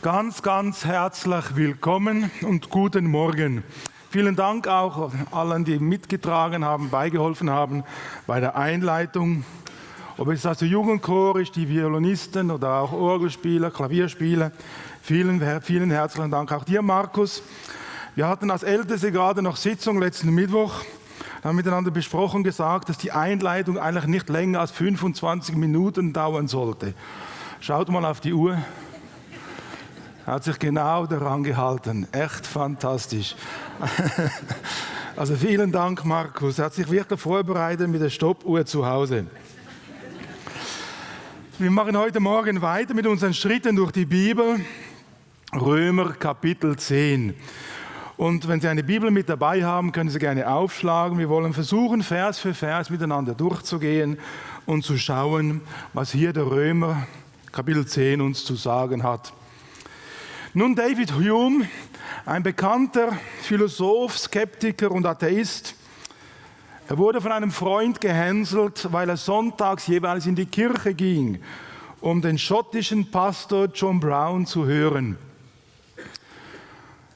Ganz herzlich willkommen und guten Morgen. Vielen Dank auch allen, die mitgetragen haben, beigeholfen haben bei der Einleitung. Ob es also Jugendchor ist, die Violinisten oder auch Orgelspieler, Klavierspieler. Vielen herzlichen Dank auch dir, Markus. Wir hatten als Älteste gerade noch Sitzung letzten Mittwoch. Wir haben miteinander besprochen, gesagt, dass die Einleitung eigentlich nicht länger als 25 Minuten dauern sollte. Schaut mal auf die Uhr. Hat sich genau daran gehalten. Echt fantastisch. Also vielen Dank, Markus. Er hat sich wirklich vorbereitet mit der Stoppuhr zu Hause. Wir machen heute Morgen weiter mit unseren Schritten durch die Bibel. Römer Kapitel 10. Und wenn Sie eine Bibel mit dabei haben, können Sie gerne aufschlagen. Wir wollen versuchen, Vers für Vers miteinander durchzugehen und zu schauen, was hier der Römer Kapitel 10 uns zu sagen hat. Nun, David Hume, ein bekannter Philosoph, Skeptiker und Atheist, er wurde von einem Freund gehänselt, weil er sonntags jeweils in die Kirche ging, um den schottischen Pastor John Brown zu hören.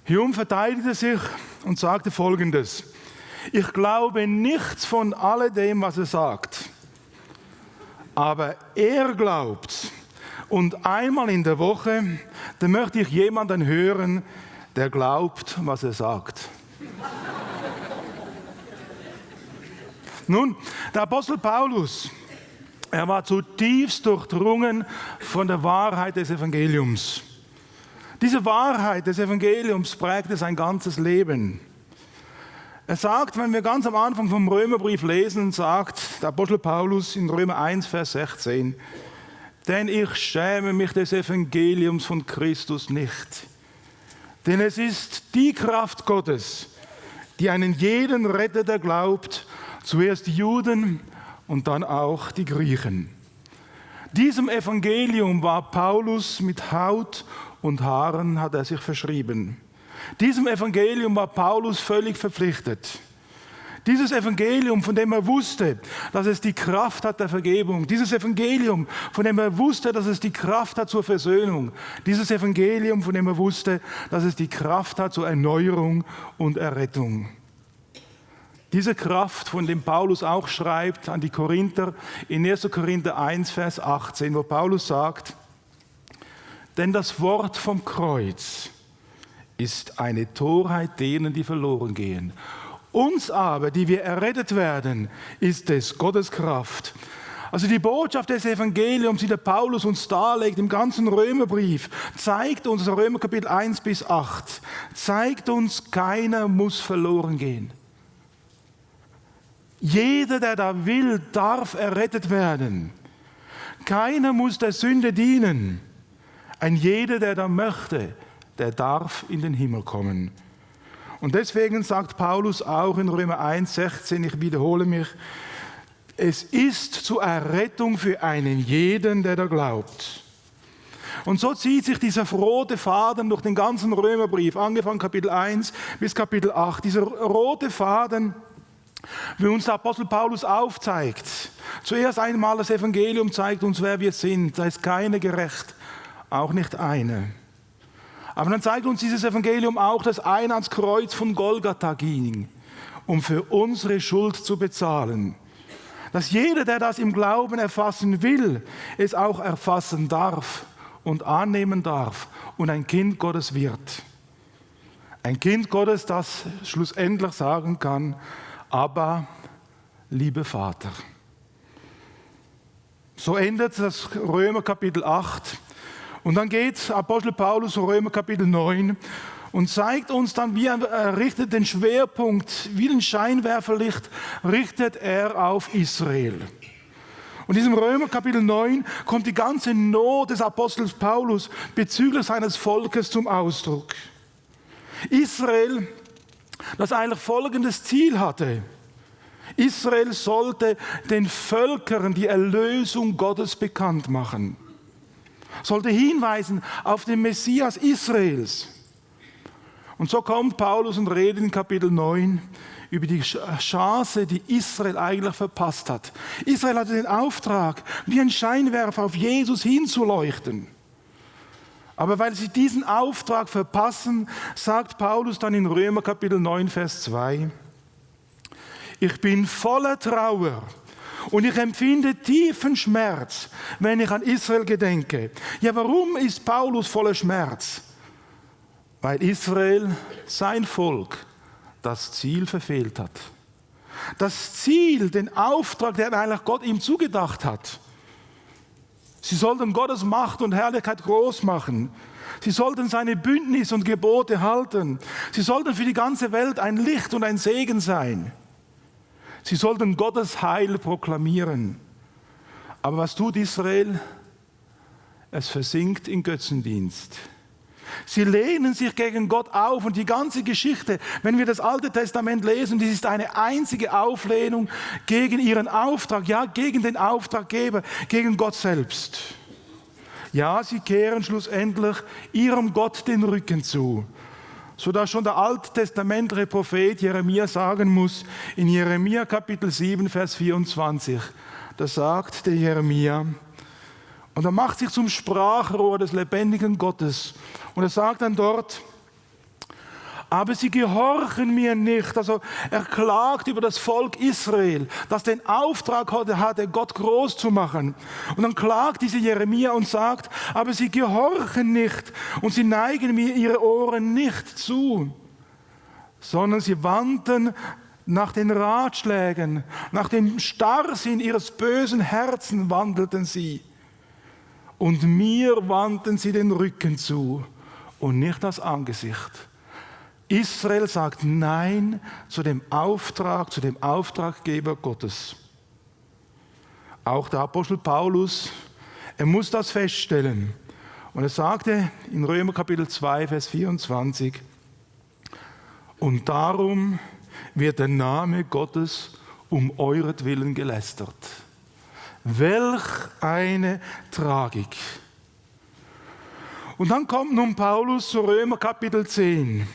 Hume verteidigte sich und sagte Folgendes: Ich glaube nichts von alledem, was er sagt, aber er glaubt. Und einmal in der Woche, da möchte ich jemanden hören, der glaubt, was er sagt. Nun, der Apostel Paulus, er war zutiefst durchdrungen von der Wahrheit des Evangeliums. Diese Wahrheit des Evangeliums prägte sein ganzes Leben. Er sagt, wenn wir ganz am Anfang vom Römerbrief lesen, sagt der Apostel Paulus in Römer 1, Vers 16, denn ich schäme mich des Evangeliums von Christus nicht. Denn es ist die Kraft Gottes, die einen jeden rettet, der glaubt, zuerst die Juden und dann auch die Griechen. Diesem Evangelium war Paulus mit Haut und Haaren, hat er sich verschrieben. Diesem Evangelium war Paulus völlig verpflichtet. Dieses Evangelium, von dem er wusste, dass es die Kraft hat der Vergebung. Dieses Evangelium, von dem er wusste, dass es die Kraft hat zur Versöhnung. Dieses Evangelium, von dem er wusste, dass es die Kraft hat zur Erneuerung und Errettung. Diese Kraft, von dem Paulus auch schreibt an die Korinther in 1. Korinther 1, Vers 18, wo Paulus sagt, denn das Wort vom Kreuz ist eine Torheit denen, die verloren gehen. Uns aber, die wir errettet werden, ist es Gottes Kraft. Also die Botschaft des Evangeliums, die der Paulus uns darlegt im ganzen Römerbrief, zeigt uns, Römer Kapitel 1 bis 8, zeigt uns, keiner muss verloren gehen. Jeder, der da will, darf errettet werden. Keiner muss der Sünde dienen. Ein jeder, der da möchte, der darf in den Himmel kommen. Und deswegen sagt Paulus auch in Römer 1, 16, ich wiederhole mich, es ist zur Errettung für einen jeden, der da glaubt. Und so zieht sich dieser rote Faden durch den ganzen Römerbrief, angefangen Kapitel 1 bis Kapitel 8. Dieser rote Faden, wie uns der Apostel Paulus aufzeigt. Zuerst einmal das Evangelium zeigt uns, wer wir sind. Da ist keiner gerecht, auch nicht einer. Aber dann zeigt uns dieses Evangelium auch, dass einer ans Kreuz von Golgatha ging, um für unsere Schuld zu bezahlen. Dass jeder, der das im Glauben erfassen will, es auch erfassen darf und annehmen darf und ein Kind Gottes wird. Ein Kind Gottes, das schlussendlich sagen kann, aber lieber Vater. So endet das Römer Kapitel 8. Und dann geht Apostel Paulus in Römer Kapitel 9 und zeigt uns dann, wie er richtet den Schwerpunkt, wie ein Scheinwerferlicht richtet er auf Israel. Und in diesem Römer Kapitel 9 kommt die ganze Not des Apostels Paulus bezüglich seines Volkes zum Ausdruck. Israel, das eigentlich folgendes Ziel hatte. Israel sollte den Völkern die Erlösung Gottes bekannt machen. Sollte hinweisen auf den Messias Israels. Und so kommt Paulus und redet in Kapitel 9 über die Chance, die Israel eigentlich verpasst hat. Israel hatte den Auftrag, wie ein Scheinwerfer auf Jesus hinzuleuchten. Aber weil sie diesen Auftrag verpassen, sagt Paulus dann in Römer Kapitel 9, Vers 2, ich bin voller Trauer und ich empfinde tiefen Schmerz, wenn ich an Israel gedenke. Ja, warum ist Paulus voller Schmerz? Weil Israel, sein Volk, das Ziel verfehlt hat. Das Ziel, den Auftrag, den eigentlich Gott ihm zugedacht hat. Sie sollten Gottes Macht und Herrlichkeit groß machen. Sie sollten seine Bündnisse und Gebote halten. Sie sollten für die ganze Welt ein Licht und ein Segen sein. Sie sollten Gottes Heil proklamieren. Aber was tut Israel? Es versinkt in Götzendienst. Sie lehnen sich gegen Gott auf und die ganze Geschichte, wenn wir das Alte Testament lesen, das ist eine einzige Auflehnung gegen ihren Auftrag, ja, gegen den Auftraggeber, gegen Gott selbst. Ja, sie kehren schlussendlich ihrem Gott den Rücken zu, sodass schon der alttestamentliche Prophet Jeremia sagen muss, in Jeremia Kapitel 7, Vers 24, da sagt der Jeremia, und er macht sich zum Sprachrohr des lebendigen Gottes. Und er sagt dann dort, aber sie gehorchen mir nicht. Also er klagt über das Volk Israel, das den Auftrag hatte, Gott groß zu machen. Und dann klagt dieser Jeremia und sagt, aber sie gehorchen nicht und sie neigen mir ihre Ohren nicht zu, sondern sie wandten nach den Ratschlägen, nach dem Starrsinn ihres bösen Herzens wandelten sie. Und mir wandten sie den Rücken zu und nicht das Angesicht. Israel sagt Nein zu dem Auftrag, zu dem Auftraggeber Gottes. Auch der Apostel Paulus, er muss das feststellen. Und er sagte in Römer Kapitel 2, Vers 24, und darum wird der Name Gottes um euretwillen gelästert. Welch eine Tragik. Und dann kommt nun Paulus zu Römer Kapitel 10.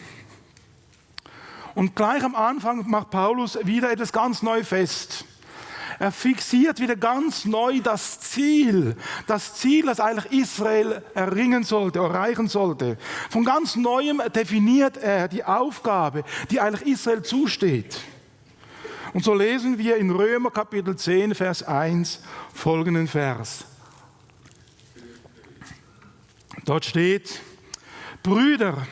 Und gleich am Anfang macht Paulus wieder etwas ganz neu fest. Er fixiert wieder ganz neu das Ziel, das eigentlich Israel erringen sollte, erreichen sollte. Von ganz Neuem definiert er die Aufgabe, die eigentlich Israel zusteht. Und so lesen wir in Römer Kapitel 10, Vers 1 folgenden Vers. Dort steht, Brüder,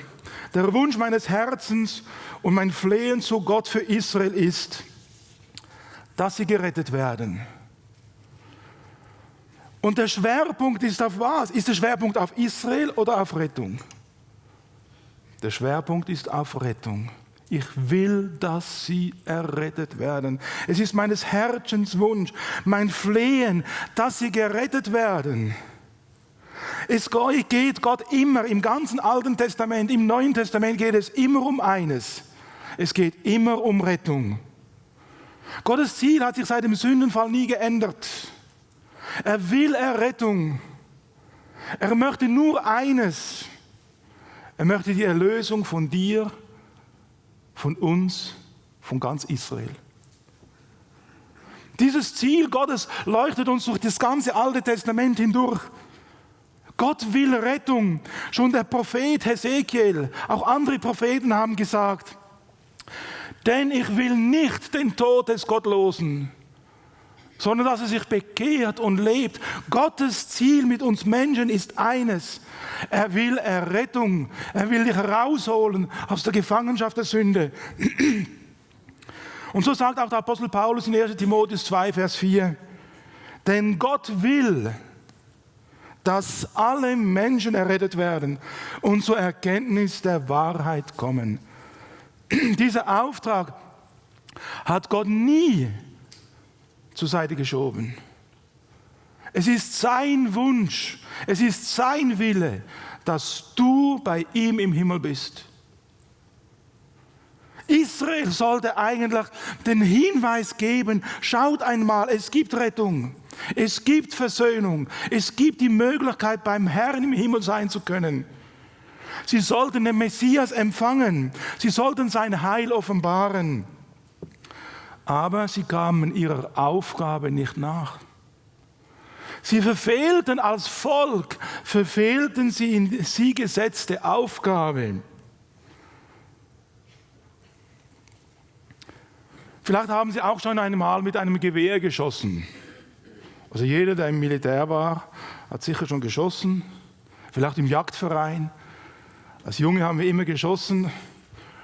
der Wunsch meines Herzens und mein Flehen zu Gott für Israel ist, dass sie gerettet werden. Und der Schwerpunkt ist auf was? Ist der Schwerpunkt auf Israel oder auf Rettung? Der Schwerpunkt ist auf Rettung. Ich will, dass sie errettet werden. Es ist meines Herzens Wunsch, mein Flehen, dass sie gerettet werden. Es geht Gott immer, im ganzen Alten Testament, im Neuen Testament geht es immer um eines. Es geht immer um Rettung. Gottes Ziel hat sich seit dem Sündenfall nie geändert. Er will Errettung. Er möchte nur eines. Er möchte die Erlösung von dir, von uns, von ganz Israel. Dieses Ziel Gottes leuchtet uns durch das ganze Alte Testament hindurch. Gott will Rettung. Schon der Prophet Hesekiel, auch andere Propheten haben gesagt, denn ich will nicht den Tod des Gottlosen, sondern dass er sich bekehrt und lebt. Gottes Ziel mit uns Menschen ist eines. Er will Errettung. Er will dich rausholen aus der Gefangenschaft der Sünde. Und so sagt auch der Apostel Paulus in 1. Timotheus 2, Vers 4, denn Gott will, dass alle Menschen errettet werden und zur Erkenntnis der Wahrheit kommen. Dieser Auftrag hat Gott nie zur Seite geschoben. Es ist sein Wunsch, es ist sein Wille, dass du bei ihm im Himmel bist. Israel sollte eigentlich den Hinweis geben, schaut einmal, es gibt Rettung, es gibt Versöhnung, es gibt die Möglichkeit, beim Herrn im Himmel sein zu können. Sie sollten den Messias empfangen, sie sollten sein Heil offenbaren. Aber sie kamen ihrer Aufgabe nicht nach. Sie verfehlten als Volk, verfehlten sie in sie gesetzte Aufgabe. Vielleicht haben Sie auch schon einmal mit einem Gewehr geschossen. Also jeder, der im Militär war, hat sicher schon geschossen. Vielleicht im Jagdverein. Als Junge haben wir immer geschossen.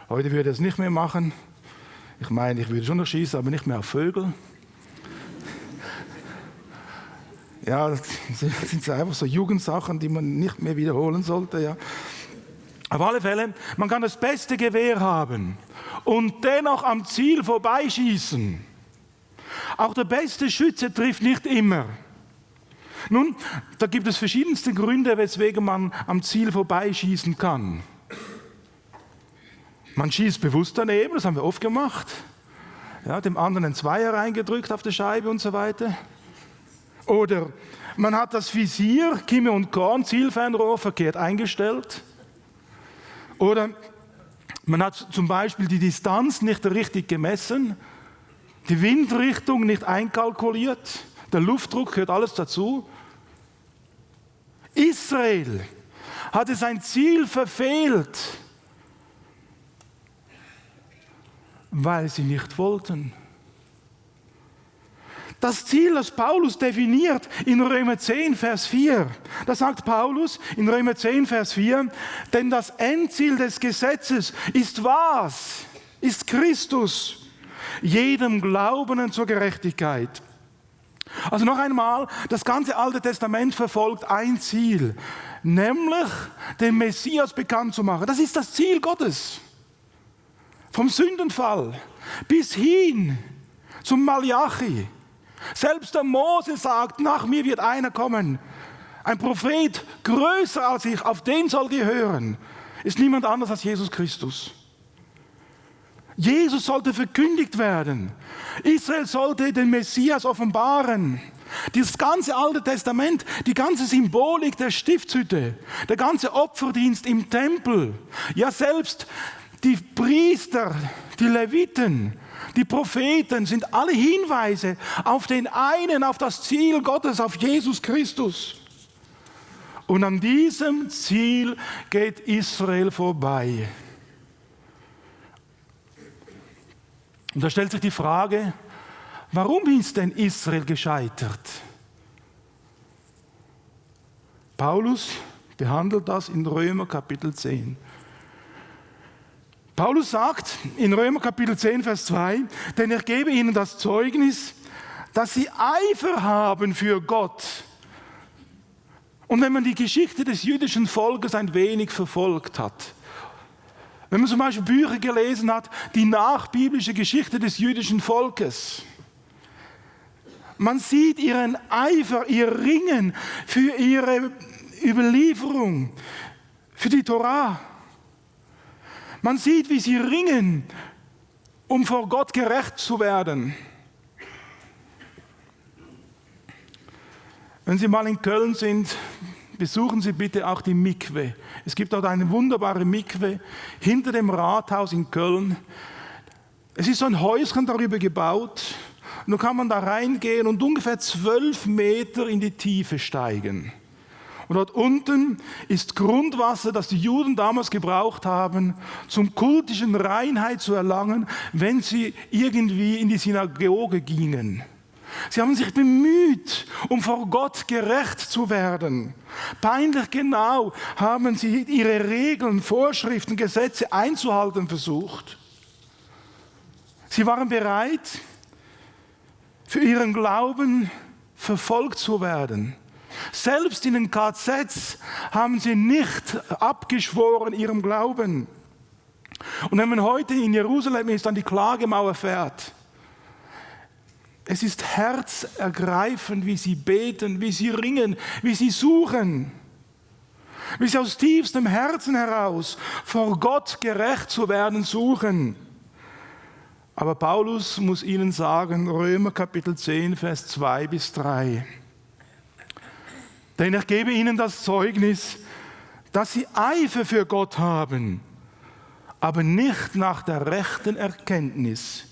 Heute würde ich es nicht mehr machen. Ich meine, ich würde schon noch schießen, aber nicht mehr auf Vögel. Ja, das sind einfach so Jugendsachen, die man nicht mehr wiederholen sollte. Ja. Auf alle Fälle, man kann das beste Gewehr haben und dennoch am Ziel vorbeischießen. Auch der beste Schütze trifft nicht immer. Nun, da gibt es verschiedenste Gründe, weswegen man am Ziel vorbeischießen kann. Man schießt bewusst daneben, das haben wir oft gemacht. Ja, dem anderen einen Zweier reingedrückt auf der Scheibe und so weiter. Oder man hat das Visier, Kimme und Korn, Zielfernrohr verkehrt eingestellt. Oder man hat zum Beispiel die Distanz nicht richtig gemessen, die Windrichtung nicht einkalkuliert, der Luftdruck gehört alles dazu. Israel hatte sein Ziel verfehlt, weil sie nicht wollten. Das Ziel, das Paulus definiert in Römer 10, Vers 4, da sagt Paulus in Römer 10, Vers 4, denn das Endziel des Gesetzes ist was? Ist Christus, jedem Glaubenden zur Gerechtigkeit. Also noch einmal, das ganze Alte Testament verfolgt ein Ziel, nämlich den Messias bekannt zu machen. Das ist das Ziel Gottes. Vom Sündenfall bis hin zum Malachi. Selbst der Mose sagt, nach mir wird einer kommen, ein Prophet größer als ich, auf den sollt ihr hören, ist niemand anders als Jesus Christus. Jesus sollte verkündigt werden. Israel sollte den Messias offenbaren. Dieses ganze Alte Testament, die ganze Symbolik der Stiftshütte, der ganze Opferdienst im Tempel, ja selbst die Priester, die Leviten, die Propheten sind alle Hinweise auf den einen, auf das Ziel Gottes, auf Jesus Christus. Und an diesem Ziel geht Israel vorbei. Und da stellt sich die Frage, warum ist denn Israel gescheitert? Paulus behandelt das in Römer Kapitel 10. Paulus sagt in Römer Kapitel 10, Vers 2, denn ich gebe ihnen das Zeugnis, dass sie Eifer haben für Gott. Und wenn man die Geschichte des jüdischen Volkes ein wenig verfolgt hat, wenn man zum Beispiel Bücher gelesen hat, die nachbiblische Geschichte des jüdischen Volkes, man sieht ihren Eifer, ihr Ringen für ihre Überlieferung, für die Torah. Man sieht, wie sie ringen, um vor Gott gerecht zu werden. Wenn Sie mal in Köln sind, besuchen Sie bitte auch die Mikwe. Es gibt dort eine wunderbare Mikwe hinter dem Rathaus in Köln. Es ist so ein Häuschen darüber gebaut. Und nun kann man da reingehen und ungefähr 12 Meter in die Tiefe steigen. Und dort unten ist Grundwasser, das die Juden damals gebraucht haben, zum kultischen Reinheit zu erlangen, wenn sie irgendwie in die Synagoge gingen. Sie haben sich bemüht, um vor Gott gerecht zu werden. Peinlich genau haben sie ihre Regeln, Vorschriften, Gesetze einzuhalten versucht. Sie waren bereit, für ihren Glauben verfolgt zu werden. Selbst in den KZs haben sie nicht abgeschworen ihrem Glauben. Und wenn man heute in Jerusalem ist, an die Klagemauer fährt, es ist herzergreifend, wie sie beten, wie sie ringen, wie sie suchen, wie sie aus tiefstem Herzen heraus vor Gott gerecht zu werden suchen. Aber Paulus muss ihnen sagen, Römer Kapitel 10, Vers 2 bis 3. Denn ich gebe ihnen das Zeugnis, dass sie Eifer für Gott haben, aber nicht nach der rechten Erkenntnis.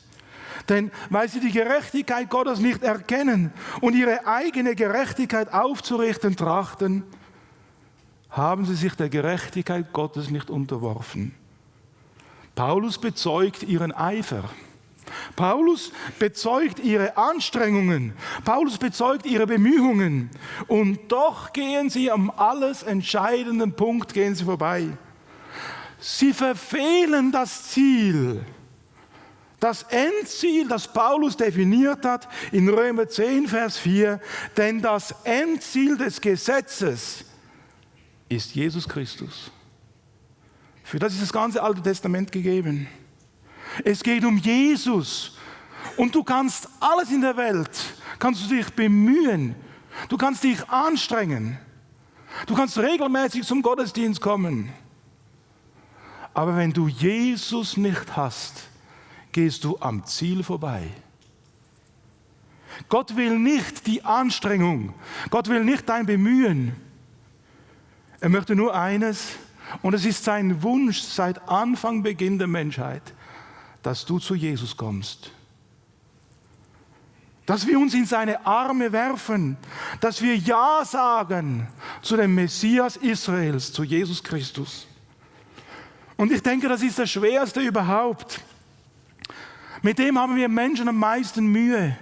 Denn weil sie die Gerechtigkeit Gottes nicht erkennen und ihre eigene Gerechtigkeit aufzurichten trachten, haben sie sich der Gerechtigkeit Gottes nicht unterworfen. Paulus bezeugt ihren Eifer. Paulus bezeugt ihre Anstrengungen. Paulus bezeugt ihre Bemühungen. Und doch gehen sie am alles entscheidenden Punkt vorbei. Sie verfehlen das Ziel. Das Endziel, das Paulus definiert hat in Römer 10, Vers 4. Denn das Endziel des Gesetzes ist Jesus Christus. Für das ist das ganze Alte Testament gegeben. Es geht um Jesus. Und du kannst alles in der Welt, kannst du dich bemühen. Du kannst dich anstrengen. Du kannst regelmäßig zum Gottesdienst kommen. Aber wenn du Jesus nicht hast, gehst du am Ziel vorbei. Gott will nicht die Anstrengung. Gott will nicht dein Bemühen. Er möchte nur eines, und es ist sein Wunsch seit Anfang, Beginn der Menschheit, dass du zu Jesus kommst. Dass wir uns in seine Arme werfen, dass wir Ja sagen zu dem Messias Israels, zu Jesus Christus. Und ich denke, das ist das Schwerste überhaupt. Mit dem haben wir Menschen am meisten Mühe,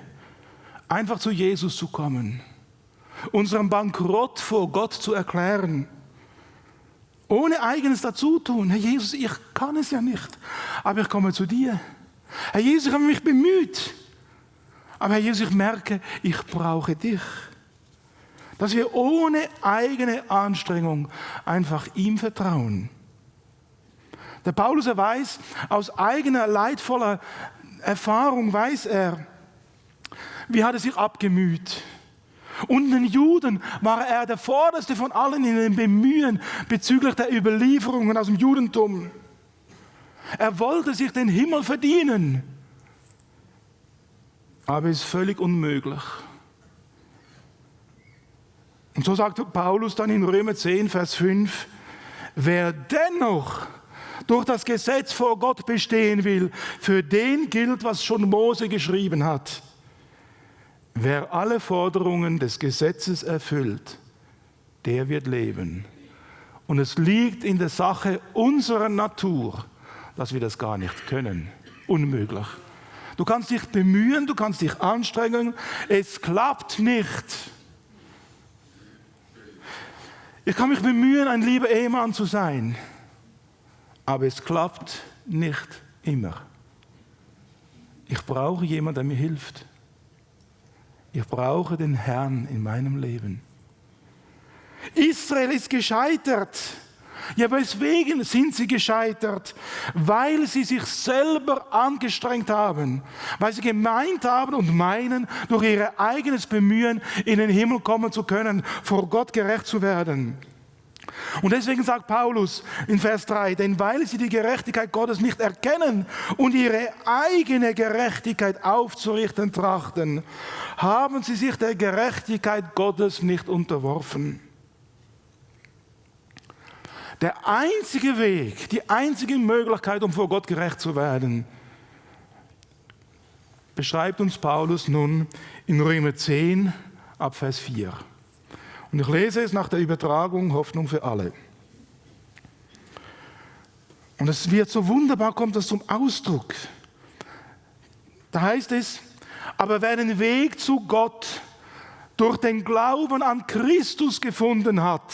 einfach zu Jesus zu kommen, unseren Bankrott vor Gott zu erklären. Ohne eigenes Dazutun. Herr Jesus, ich kann es ja nicht, aber ich komme zu dir. Herr Jesus, ich habe mich bemüht, aber Herr Jesus, ich merke, ich brauche dich. Dass wir ohne eigene Anstrengung einfach ihm vertrauen. Der Paulus, er weiß, aus eigener leidvoller Erfahrung weiß er, wie hat er sich abgemüht. Und den Juden war er der Vorderste von allen in den Bemühen bezüglich der Überlieferungen aus dem Judentum. Er wollte sich den Himmel verdienen. Aber es ist völlig unmöglich. Und so sagt Paulus dann in Römer 10, Vers 5, wer dennoch durch das Gesetz vor Gott bestehen will, für den gilt, was schon Mose geschrieben hat. Wer alle Forderungen des Gesetzes erfüllt, der wird leben. Und es liegt in der Sache unserer Natur, dass wir das gar nicht können. Unmöglich. Du kannst dich bemühen, du kannst dich anstrengen, es klappt nicht. Ich kann mich bemühen, ein lieber Ehemann zu sein, aber es klappt nicht immer. Ich brauche jemanden, der mir hilft. Ich brauche den Herrn in meinem Leben. Israel ist gescheitert. Ja, weswegen sind sie gescheitert? Weil sie sich selber angestrengt haben. Weil sie gemeint haben und meinen, durch ihr eigenes Bemühen in den Himmel kommen zu können, vor Gott gerecht zu werden. Und deswegen sagt Paulus in Vers 3, denn weil sie die Gerechtigkeit Gottes nicht erkennen und ihre eigene Gerechtigkeit aufzurichten trachten, haben sie sich der Gerechtigkeit Gottes nicht unterworfen. Der einzige Weg, die einzige Möglichkeit, um vor Gott gerecht zu werden, beschreibt uns Paulus nun in Römer 10 ab Vers 4. Und ich lese es nach der Übertragung Hoffnung für alle. Und es wird so wunderbar, kommt das zum Ausdruck. Da heißt es, aber wer den Weg zu Gott durch den Glauben an Christus gefunden hat,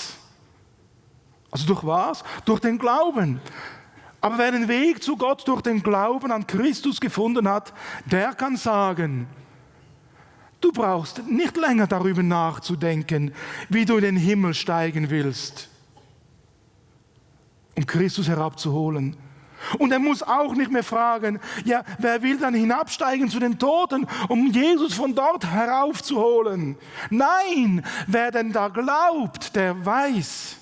also durch was? Durch den Glauben. Aber wer den Weg zu Gott durch den Glauben an Christus gefunden hat, der kann sagen, du brauchst nicht länger darüber nachzudenken, wie du in den Himmel steigen willst, um Christus herabzuholen. Und er muss auch nicht mehr fragen, ja, wer will dann hinabsteigen zu den Toten, um Jesus von dort heraufzuholen? Nein, wer denn da glaubt, der weiß,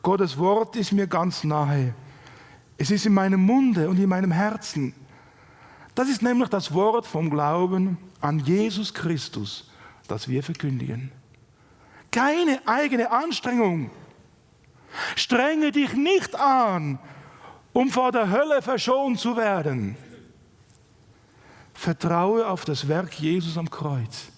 Gottes Wort ist mir ganz nahe. Es ist in meinem Munde und in meinem Herzen. Das ist nämlich das Wort vom Glauben an Jesus Christus, das wir verkündigen. Keine eigene Anstrengung. Strenge dich nicht an, um vor der Hölle verschont zu werden. vertraue auf das Werk Jesus am Kreuz.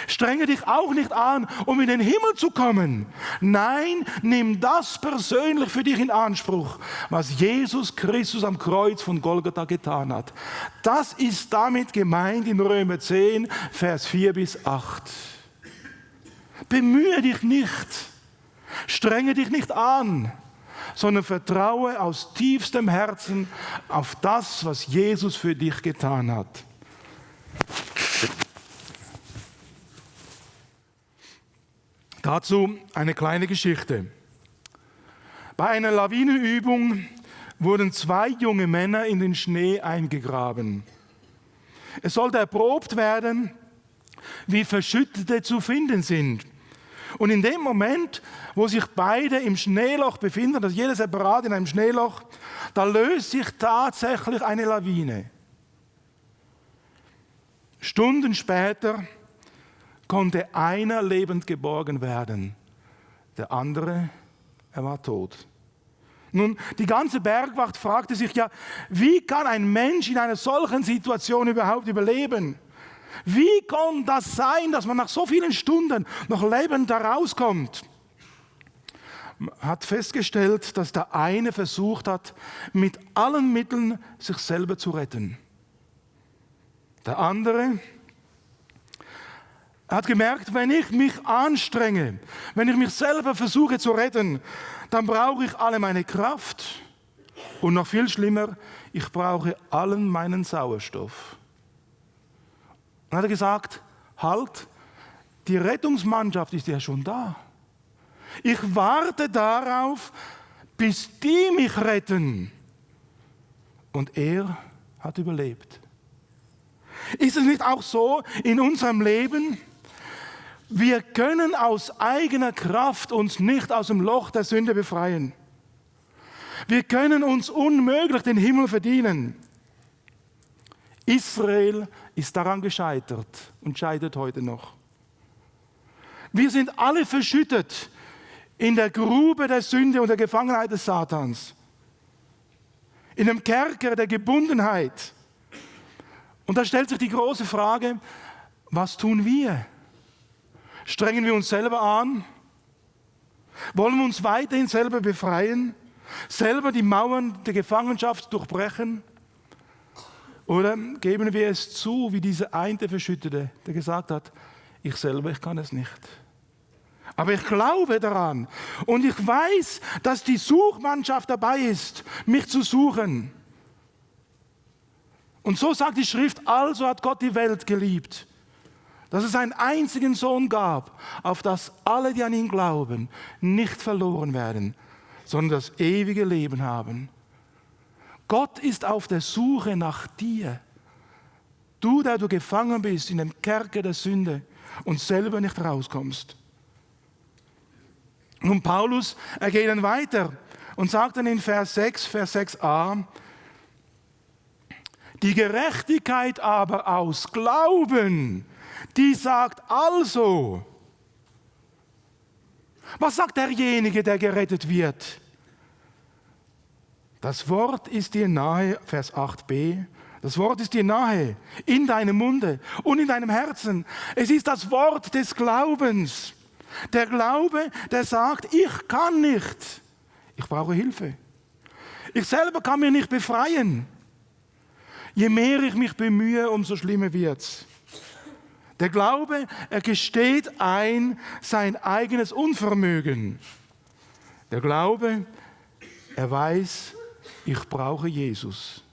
Strenge dich auch nicht an, um in den Himmel zu kommen. Nein, nimm das persönlich für dich in Anspruch, was Jesus Christus am Kreuz von Golgatha getan hat. Das ist damit gemeint in Römer 10, Vers 4 bis 8. Bemühe dich nicht, strenge dich nicht an, sondern vertraue aus tiefstem Herzen auf das, was Jesus für dich getan hat. Dazu eine kleine Geschichte. Bei einer Lawinenübung wurden 2 junge Männer in den Schnee eingegraben. Es sollte erprobt werden, wie Verschüttete zu finden sind. Und in dem Moment, wo sich beide im Schneeloch befinden, also jeder separat in einem Schneeloch, da löst sich tatsächlich eine Lawine. Stunden später konnte einer lebend geborgen werden. Der andere, er war tot. Nun, die ganze Bergwacht fragte sich ja, wie kann ein Mensch in einer solchen Situation überhaupt überleben? Wie kann das sein, dass man nach so vielen Stunden noch lebend da rauskommt? Man hat festgestellt, dass der eine versucht hat, mit allen Mitteln sich selber zu retten. Der andere hat gemerkt, wenn ich mich anstrenge, wenn ich mich selber versuche zu retten, dann brauche ich alle meine Kraft und noch viel schlimmer, ich brauche allen meinen Sauerstoff. Dann hat er gesagt, halt, die Rettungsmannschaft ist ja schon da. Ich warte darauf, bis die mich retten. Und er hat überlebt. Ist es nicht auch so in unserem Leben? Wir können aus eigener Kraft uns nicht aus dem Loch der Sünde befreien. Wir können uns unmöglich den Himmel verdienen. Israel ist daran gescheitert und scheitert heute noch. Wir sind alle verschüttet in der Grube der Sünde und der Gefangenheit des Satans. In einem Kerker der Gebundenheit. Und da stellt sich die große Frage, was tun wir? Strengen wir uns selber an? Wollen wir uns weiterhin selber befreien? Selber die Mauern der Gefangenschaft durchbrechen? Oder geben wir es zu, wie dieser eine Verschüttete, der gesagt hat, ich selber, ich kann es nicht. Aber ich glaube daran und ich weiß, dass die Suchmannschaft dabei ist, mich zu suchen. Und so sagt die Schrift, also hat Gott die Welt geliebt, dass es einen einzigen Sohn gab, auf das alle, die an ihn glauben, nicht verloren werden, sondern das ewige Leben haben. Gott ist auf der Suche nach dir. Du, der du gefangen bist in dem Kerker der Sünde und selber nicht rauskommst. Und Paulus, er geht dann weiter und sagt dann in Vers 6a, die Gerechtigkeit aber aus Glauben, die sagt also, was sagt derjenige, der gerettet wird? Das Wort ist dir nahe, Vers 8b, das Wort ist dir nahe, in deinem Munde und in deinem Herzen. Es ist das Wort des Glaubens. Der Glaube, der sagt, ich kann nicht, ich brauche Hilfe. Ich selber kann mich nicht befreien. Je mehr ich mich bemühe, umso schlimmer wird's. Der Glaube, er gesteht ein sein eigenes Unvermögen. Der Glaube, er weiß, ich brauche Jesus.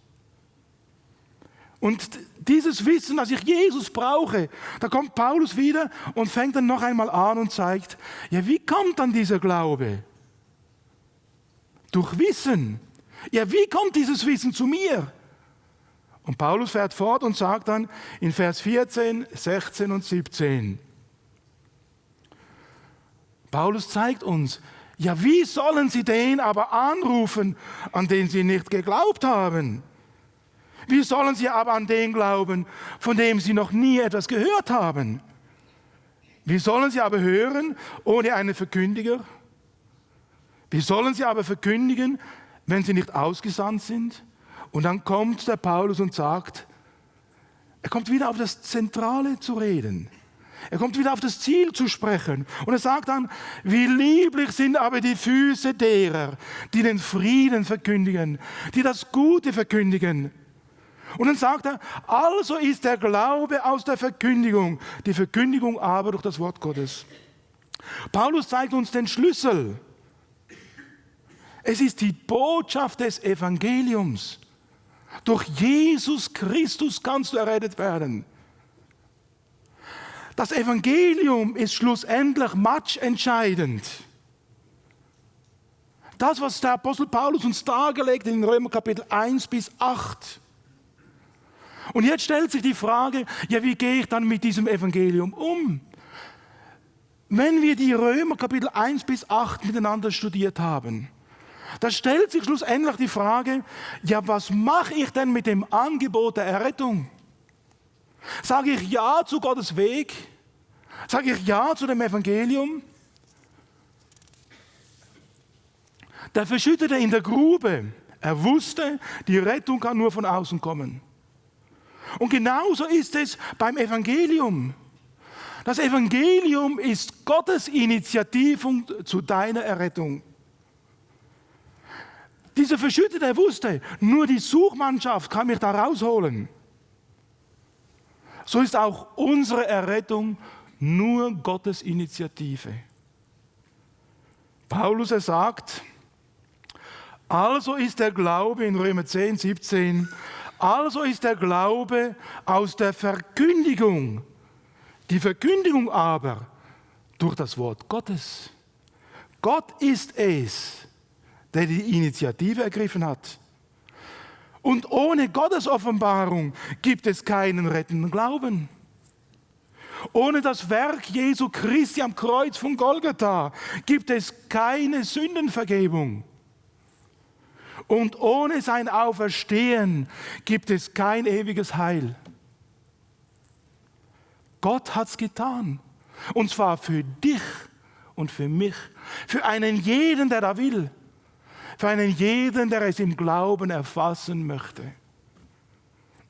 Und dieses Wissen, dass ich Jesus brauche, da kommt Paulus wieder und fängt dann noch einmal an und zeigt, ja, wie kommt dann dieser Glaube? Durch Wissen. Ja, wie kommt dieses Wissen zu mir? Und Paulus fährt fort und sagt dann in Vers 14, 16 und 17. Paulus zeigt uns, ja, wie sollen sie den aber anrufen, an den sie nicht geglaubt haben? Wie sollen sie aber an den glauben, von dem sie noch nie etwas gehört haben? Wie sollen sie aber hören ohne einen Verkündiger? Wie sollen sie aber verkündigen, wenn sie nicht ausgesandt sind? Und dann kommt der Paulus und sagt, Er kommt wieder auf das Zentrale zu reden. Er kommt wieder auf das Ziel zu sprechen. Und er sagt dann, wie lieblich sind aber die Füße derer, die den Frieden verkündigen, die das Gute verkündigen. Und dann sagt er, also ist der Glaube aus der Verkündigung, die Verkündigung aber durch das Wort Gottes. Paulus zeigt uns den Schlüssel. Es ist die Botschaft des Evangeliums. Durch Jesus Christus kannst du errettet werden. Das Evangelium ist schlussendlich matchentscheidend. Das, was der Apostel Paulus uns dargelegt in Römer Kapitel 1 bis 8. Und jetzt stellt sich die Frage, ja, wie gehe ich dann mit diesem Evangelium um? Wenn wir die Römer Kapitel 1 bis 8 miteinander studiert haben, da stellt sich schlussendlich die Frage, ja, was mache ich denn mit dem Angebot der Errettung? Sage ich Ja zu Gottes Weg? Sage ich Ja zu dem Evangelium? Der Verschüttete in der Grube, er wusste, die Rettung kann nur von außen kommen. Und genauso ist es beim Evangelium. Das Evangelium ist Gottes Initiative zu deiner Errettung. Dieser Verschüttete wusste, nur die Suchmannschaft kann mich da rausholen. So ist auch unsere Errettung nur Gottes Initiative. Paulus, er sagt, also ist der Glaube in Römer 10, 17, also ist der Glaube aus der Verkündigung, die Verkündigung aber durch das Wort Gottes. Gott ist es, der die Initiative ergriffen hat. Und ohne Gottes Offenbarung gibt es keinen rettenden Glauben. Ohne das Werk Jesu Christi am Kreuz von Golgatha gibt es keine Sündenvergebung. Und ohne sein Auferstehen gibt es kein ewiges Heil. Gott hat es getan. Und zwar für dich und für mich. Für einen jeden, der da will. Für einen jeden, der es im Glauben erfassen möchte.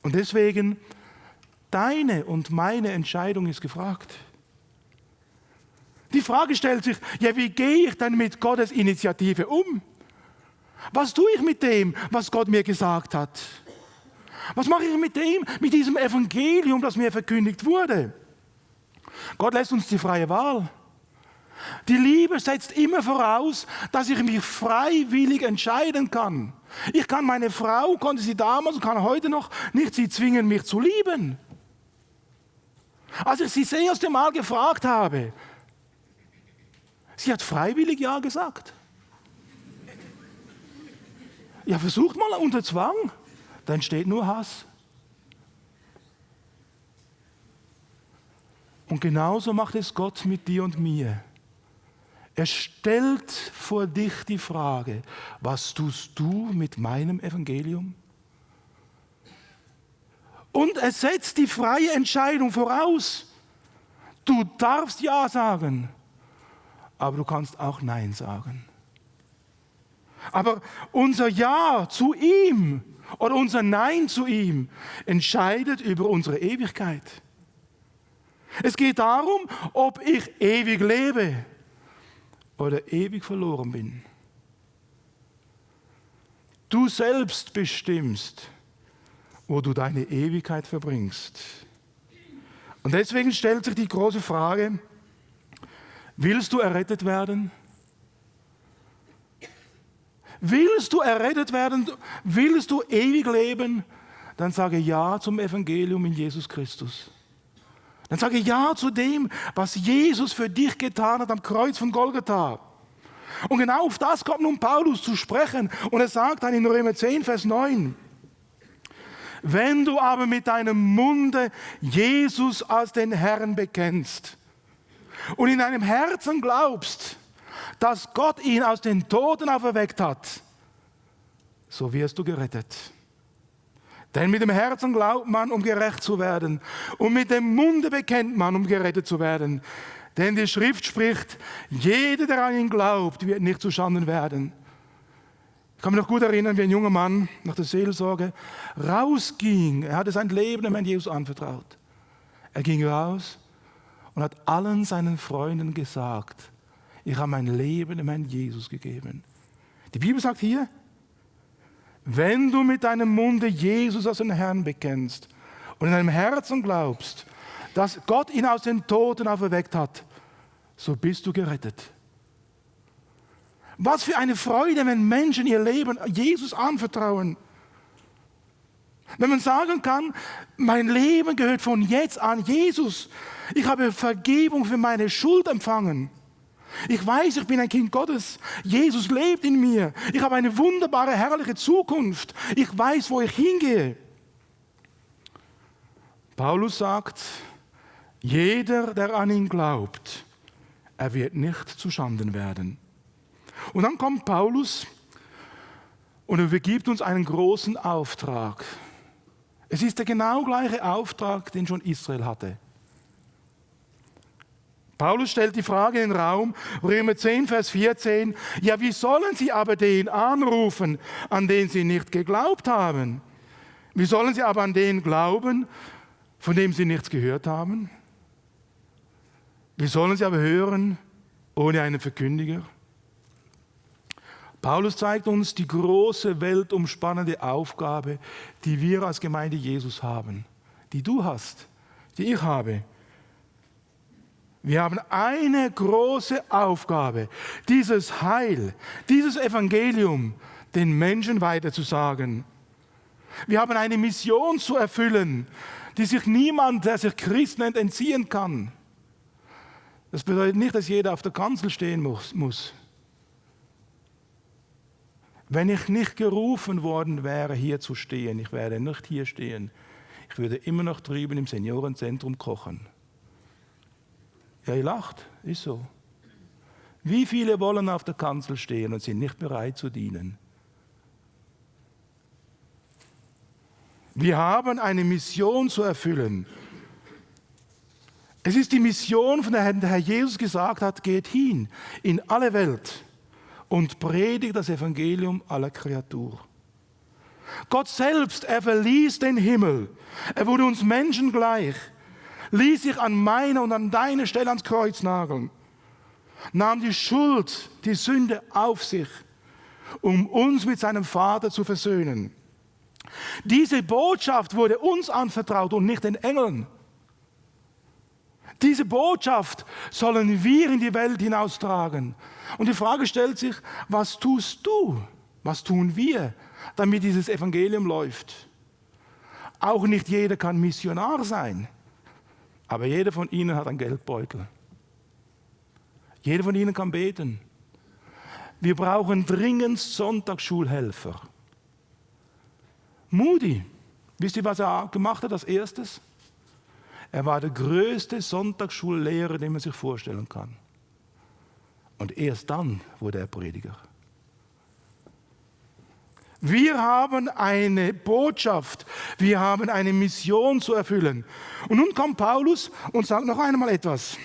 Und deswegen, deine und meine Entscheidung ist gefragt. Die Frage stellt sich, ja, wie gehe ich denn mit Gottes Initiative um? Was tue ich mit dem, was Gott mir gesagt hat? Was mache ich mit diesem Evangelium, das mir verkündigt wurde? Gott lässt uns die freie Wahl. Die Liebe setzt immer voraus, dass ich mich freiwillig entscheiden kann. Ich kann meine Frau, konnte sie damals und kann heute noch nicht sie zwingen, mich zu lieben. Als ich sie das erste Mal gefragt habe, sie hat freiwillig Ja gesagt. Ja, versucht mal unter Zwang, da entsteht nur Hass. Und genauso macht es Gott mit dir und mir. Er stellt vor dich die Frage, was tust du mit meinem Evangelium? Und er setzt die freie Entscheidung voraus. Du darfst Ja sagen, aber du kannst auch Nein sagen. Aber unser Ja zu ihm oder unser Nein zu ihm entscheidet über unsere Ewigkeit. Es geht darum, ob ich ewig lebe oder ewig verloren bin. Du selbst bestimmst, wo du deine Ewigkeit verbringst. Und deswegen stellt sich die große Frage, willst du errettet werden? Willst du errettet werden? Willst du ewig leben? Dann sage Ja zum Evangelium in Jesus Christus. Dann sage Ja zu dem, was Jesus für dich getan hat am Kreuz von Golgatha. Und genau auf das kommt nun Paulus zu sprechen. Und er sagt dann in Römer 10, Vers 9, wenn du aber mit deinem Munde Jesus als den Herrn bekennst und in deinem Herzen glaubst, dass Gott ihn aus den Toten auferweckt hat, so wirst du gerettet. Denn mit dem Herzen glaubt man, um gerecht zu werden, und mit dem Munde bekennt man, um gerettet zu werden. Denn die Schrift spricht, jeder, der an ihn glaubt, wird nicht zuschanden werden. Ich kann mich noch gut erinnern, wie ein junger Mann nach der Seelsorge rausging. Er hatte sein Leben dem Herrn Jesus anvertraut. Er ging raus und hat allen seinen Freunden gesagt, ich habe mein Leben dem Herrn Jesus gegeben. Die Bibel sagt hier, wenn du mit deinem Munde Jesus als den Herrn bekennst und in deinem Herzen glaubst, dass Gott ihn aus den Toten auferweckt hat, so bist du gerettet. Was für eine Freude, wenn Menschen ihr Leben Jesus anvertrauen. Wenn man sagen kann, mein Leben gehört von jetzt an Jesus. Ich habe Vergebung für meine Schuld empfangen. Ich weiß, ich bin ein Kind Gottes. Jesus lebt in mir. Ich habe eine wunderbare, herrliche Zukunft. Ich weiß, wo ich hingehe. Paulus sagt, jeder, der an ihn glaubt, er wird nicht zu Schanden werden. Und dann kommt Paulus und er übergibt uns einen großen Auftrag. Es ist der genau gleiche Auftrag, den schon Israel hatte. Paulus stellt die Frage in den Raum, Römer 10, Vers 14, ja, wie sollen sie aber den anrufen, an den sie nicht geglaubt haben? Wie sollen sie aber an den glauben, von dem sie nichts gehört haben? Wie sollen sie aber hören, ohne einen Verkündiger? Paulus zeigt uns die große, weltumspannende Aufgabe, die wir als Gemeinde Jesus haben, die du hast, die ich habe. Wir haben eine große Aufgabe, dieses Heil, dieses Evangelium den Menschen weiterzusagen. Wir haben eine Mission zu erfüllen, die sich niemand, der sich Christ nennt, entziehen kann. Das bedeutet nicht, dass jeder auf der Kanzel stehen muss. Wenn ich nicht gerufen worden wäre, hier zu stehen, ich werde nicht hier stehen. Ich würde immer noch drüben im Seniorenzentrum kochen. Ja, ihr lacht, ist so. Wie viele wollen auf der Kanzel stehen und sind nicht bereit zu dienen? Wir haben eine Mission zu erfüllen. Es ist die Mission, von der Herr Jesus gesagt hat, geht hin in alle Welt und predigt das Evangelium aller Kreatur. Gott selbst, er verließ den Himmel. Er wurde uns Menschen gleich, ließ sich an meine und an deine Stelle ans Kreuz nageln, nahm die Schuld, die Sünde auf sich, um uns mit seinem Vater zu versöhnen. Diese Botschaft wurde uns anvertraut und nicht den Engeln. Diese Botschaft sollen wir in die Welt hinaustragen. Und die Frage stellt sich, was tust du, was tun wir, damit dieses Evangelium läuft? Auch nicht jeder kann Missionar sein, aber jeder von ihnen hat einen Geldbeutel. Jeder von ihnen kann beten. Wir brauchen dringend Sonntagsschulhelfer. Moody, wisst ihr, was er gemacht hat als erstes? Er war der größte Sonntagsschullehrer, den man sich vorstellen kann. Und erst dann wurde er Prediger. Wir haben eine Botschaft, wir haben eine Mission zu erfüllen. Und nun kommt Paulus und sagt noch einmal etwas.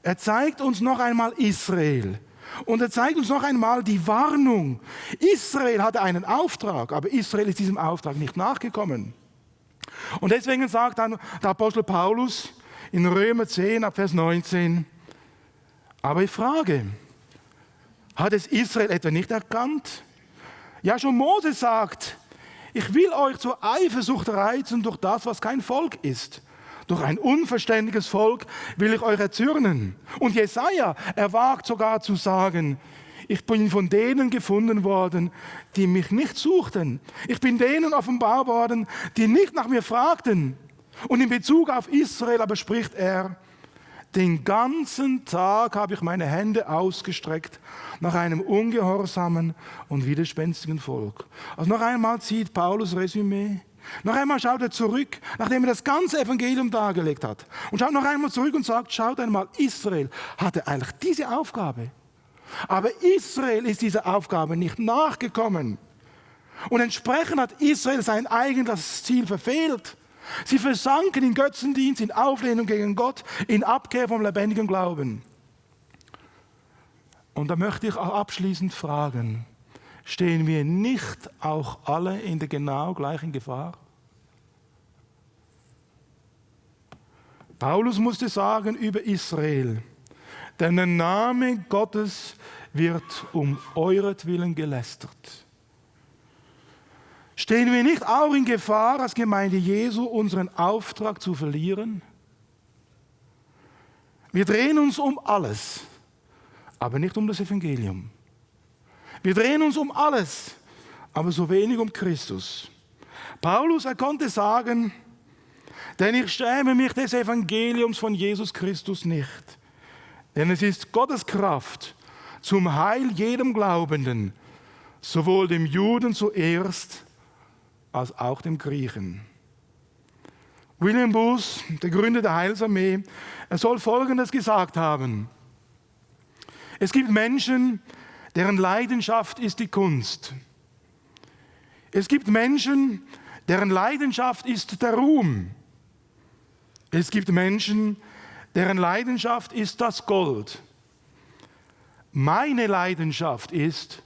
Er zeigt uns noch einmal Israel. Und er zeigt uns noch einmal die Warnung. Israel hatte einen Auftrag, aber Israel ist diesem Auftrag nicht nachgekommen. Und deswegen sagt dann der Apostel Paulus in Römer 10, ab Vers 19, aber ich frage, hat es Israel etwa nicht erkannt? Ja, schon Mose sagt, ich will euch zur Eifersucht reizen durch das, was kein Volk ist. Durch ein unverständiges Volk will ich euch erzürnen. Und Jesaja, er wagt sogar zu sagen, ich bin von denen gefunden worden, die mich nicht suchten. Ich bin denen offenbar worden, die nicht nach mir fragten. Und in Bezug auf Israel aber spricht er, den ganzen Tag habe ich meine Hände ausgestreckt nach einem ungehorsamen und widerspenstigen Volk. Also noch einmal zieht Paulus Resümee. Noch einmal schaut er zurück, nachdem er das ganze Evangelium dargelegt hat. Und schaut noch einmal zurück und sagt, schaut einmal, Israel hatte eigentlich diese Aufgabe. Aber Israel ist dieser Aufgabe nicht nachgekommen. Und entsprechend hat Israel sein eigenes Ziel verfehlt. Sie versanken in Götzendienst, in Auflehnung gegen Gott, in Abkehr vom lebendigen Glauben. Und da möchte ich auch abschließend fragen, stehen wir nicht auch alle in der genau gleichen Gefahr? Paulus musste sagen über Israel, denn der Name Gottes wird um euretwillen gelästert. Stehen wir nicht auch in Gefahr, als Gemeinde Jesu unseren Auftrag zu verlieren? Wir drehen uns um alles, aber nicht um das Evangelium. Wir drehen uns um alles, aber so wenig um Christus. Paulus, er konnte sagen, denn ich schäme mich des Evangeliums von Jesus Christus nicht. Denn es ist Gottes Kraft zum Heil jedem Glaubenden, sowohl dem Juden zuerst, als auch dem Griechen. William Booth, der Gründer der Heilsarmee, er soll Folgendes gesagt haben. Es gibt Menschen, deren Leidenschaft ist die Kunst. Es gibt Menschen, deren Leidenschaft ist der Ruhm. Es gibt Menschen, deren Leidenschaft ist das Gold. Meine Leidenschaft ist,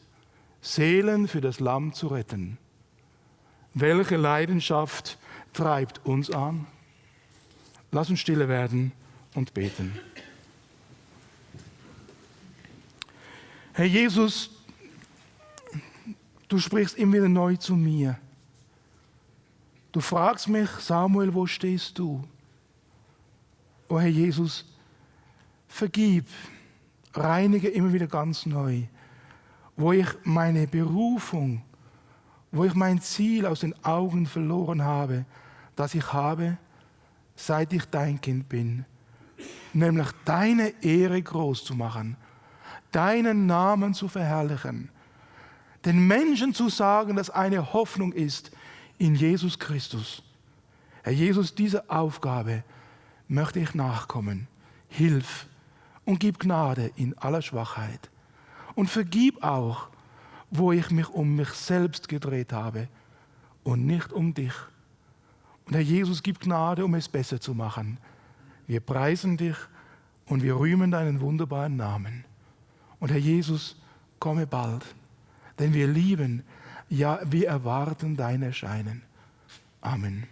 Seelen für das Lamm zu retten. Welche Leidenschaft treibt uns an? Lass uns stille werden und beten. Herr Jesus, du sprichst immer wieder neu zu mir. Du fragst mich, Samuel, wo stehst du? Oh Herr Jesus, vergib, reinige immer wieder ganz neu, wo ich meine Berufung, wo ich mein Ziel aus den Augen verloren habe, das ich habe, seit ich dein Kind bin, nämlich deine Ehre groß zu machen, deinen Namen zu verherrlichen, den Menschen zu sagen, dass eine Hoffnung ist in Jesus Christus. Herr Jesus, diese Aufgabe möchte ich nachkommen. Hilf und gib Gnade in aller Schwachheit. Und vergib auch, wo ich mich um mich selbst gedreht habe und nicht um dich. Und Herr Jesus, gib Gnade, um es besser zu machen. Wir preisen dich und wir rühmen deinen wunderbaren Namen. Und Herr Jesus, komme bald, denn wir lieben, ja, wir erwarten dein Erscheinen. Amen.